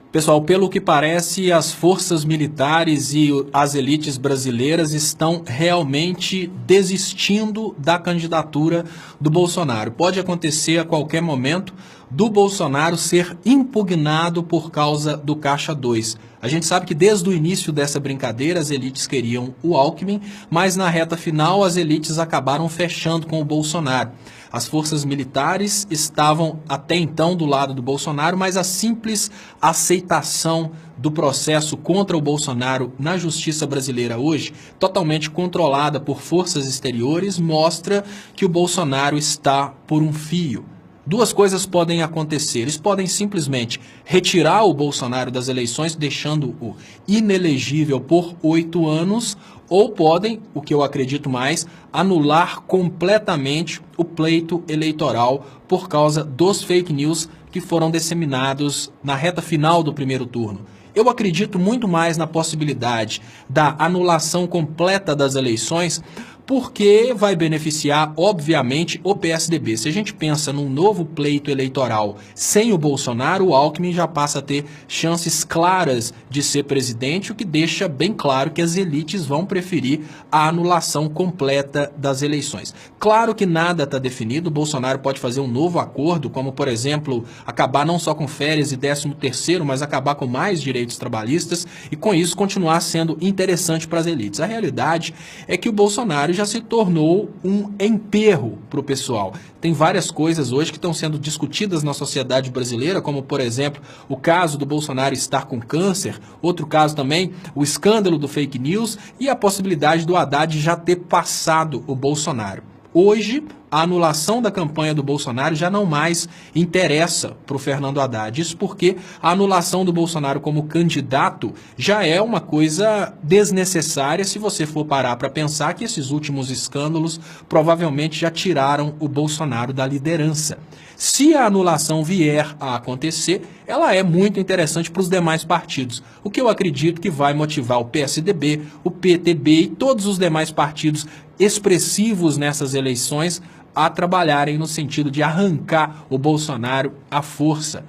Pessoal, pelo que parece, as forças militares e as elites brasileiras estão realmente desistindo da candidatura do Bolsonaro. Pode acontecer a qualquer momento do Bolsonaro ser impugnado por causa do Caixa 2. A gente sabe que desde o início dessa brincadeira as elites queriam o Alckmin, mas na reta final as elites acabaram fechando com o Bolsonaro. As forças militares estavam até então do lado do Bolsonaro, mas a simples aceitação do processo contra o Bolsonaro na justiça brasileira hoje, totalmente controlada por forças exteriores, mostra que o Bolsonaro está por um fio. Duas coisas podem acontecer. Eles podem simplesmente retirar o Bolsonaro das eleições, deixando-o inelegível por 8 anos, ou podem, o que eu acredito mais, anular completamente o pleito eleitoral por causa dos fake news que foram disseminados na reta final do primeiro turno. Eu acredito muito mais na possibilidade da anulação completa das eleições, porque vai beneficiar, obviamente, o PSDB. Se a gente pensa num novo pleito eleitoral sem o Bolsonaro, o Alckmin já passa a ter chances claras de ser presidente, o que deixa bem claro que as elites vão preferir a anulação completa das eleições. Claro que nada está definido, o Bolsonaro pode fazer um novo acordo, como, por exemplo, acabar não só com férias e 13º, mas acabar com mais direitos trabalhistas e, com isso, continuar sendo interessante para as elites. A realidade é que o Bolsonaro já se tornou um emperro para o pessoal. Tem várias coisas hoje que estão sendo discutidas na sociedade brasileira, como, por exemplo, o caso do Bolsonaro estar com câncer, outro caso também, o escândalo do fake news e a possibilidade do Haddad já ter passado o Bolsonaro. Hoje, a anulação da campanha do Bolsonaro já não mais interessa para o Fernando Haddad. Isso porque a anulação do Bolsonaro como candidato já é uma coisa desnecessária se você for parar para pensar que esses últimos escândalos provavelmente já tiraram o Bolsonaro da liderança. Se a anulação vier a acontecer, ela é muito interessante para os demais partidos, o que eu acredito que vai motivar o PSDB, o PTB e todos os demais partidos expressivos nessas eleições a trabalharem no sentido de arrancar o Bolsonaro à força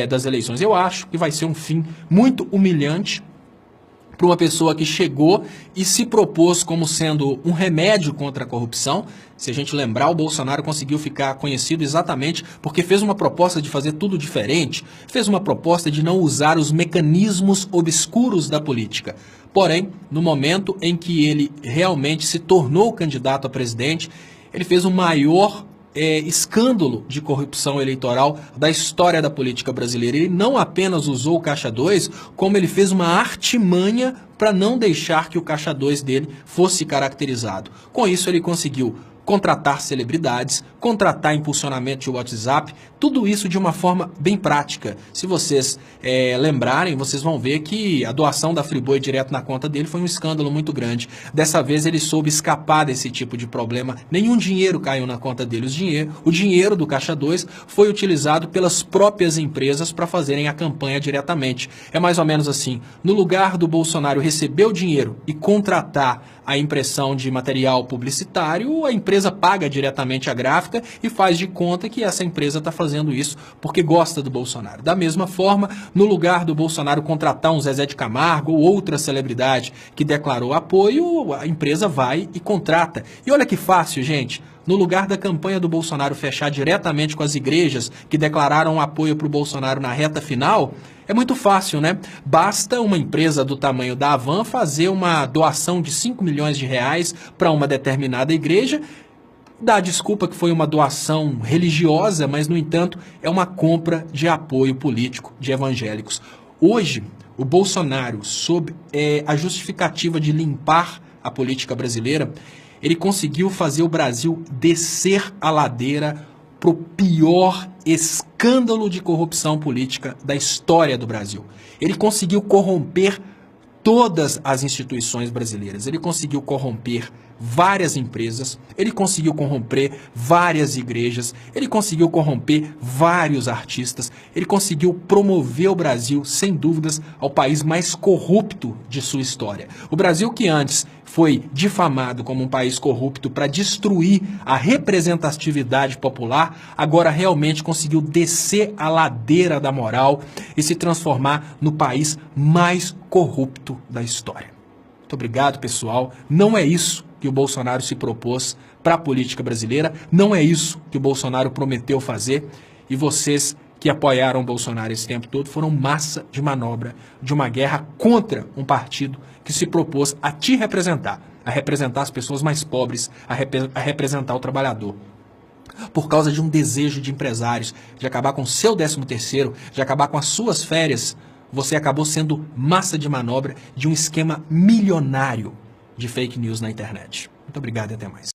das eleições. Eu acho que vai ser um fim muito humilhante para uma pessoa que chegou e se propôs como sendo um remédio contra a corrupção. Se a gente lembrar, o Bolsonaro conseguiu ficar conhecido exatamente porque fez uma proposta de fazer tudo diferente, fez uma proposta de não usar os mecanismos obscuros da política. Porém, no momento em que ele realmente se tornou candidato a presidente, ele fez o maior escândalo de corrupção eleitoral da história da política brasileira. Ele não apenas usou o Caixa 2, como ele fez uma artimanha para não deixar que o Caixa 2 dele fosse caracterizado. Com isso, ele conseguiu contratar celebridades, contratar impulsionamento de WhatsApp, tudo isso de uma forma bem prática. Se vocês lembrarem, vocês vão ver que a doação da Friboi direto na conta dele foi um escândalo muito grande. Dessa vez ele soube escapar desse tipo de problema, nenhum dinheiro caiu na conta dele. O dinheiro do Caixa 2 foi utilizado pelas próprias empresas para fazerem a campanha diretamente. É mais ou menos assim, no lugar do Bolsonaro receber o dinheiro e contratar a impressão de material publicitário, a empresa paga diretamente a gráfica e faz de conta que essa empresa está fazendo isso porque gosta do Bolsonaro. Da mesma forma, no lugar do Bolsonaro contratar um Zezé de Camargo ou outra celebridade que declarou apoio, a empresa vai e contrata. E olha que fácil, gente. No lugar da campanha do Bolsonaro fechar diretamente com as igrejas que declararam apoio para o Bolsonaro na reta final, é muito fácil, né? Basta uma empresa do tamanho da Havan fazer uma doação de 5 milhões de reais para uma determinada igreja, dá a desculpa que foi uma doação religiosa, mas, no entanto, é uma compra de apoio político de evangélicos. Hoje, o Bolsonaro, sob a justificativa de limpar a política brasileira, ele conseguiu fazer o Brasil descer a ladeira para o pior escândalo de corrupção política da história do Brasil. Ele conseguiu corromper todas as instituições brasileiras. Ele conseguiu corromper várias empresas, ele conseguiu corromper várias igrejas, ele conseguiu corromper vários artistas, ele conseguiu promover o Brasil, sem dúvidas, ao país mais corrupto de sua história. O Brasil que antes foi difamado como um país corrupto para destruir a representatividade popular, agora realmente conseguiu descer a ladeira da moral e se transformar no país mais corrupto da história. Muito obrigado, pessoal. Não é isso que o Bolsonaro se propôs para a política brasileira, não é isso que o Bolsonaro prometeu fazer, e vocês que apoiaram o Bolsonaro esse tempo todo foram massa de manobra de uma guerra contra um partido que se propôs a te representar, a representar as pessoas mais pobres, a representar o trabalhador. Por causa de um desejo de empresários de acabar com o seu 13º, de acabar com as suas férias, você acabou sendo massa de manobra de um esquema milionário de fake news na internet. Muito obrigado e até mais.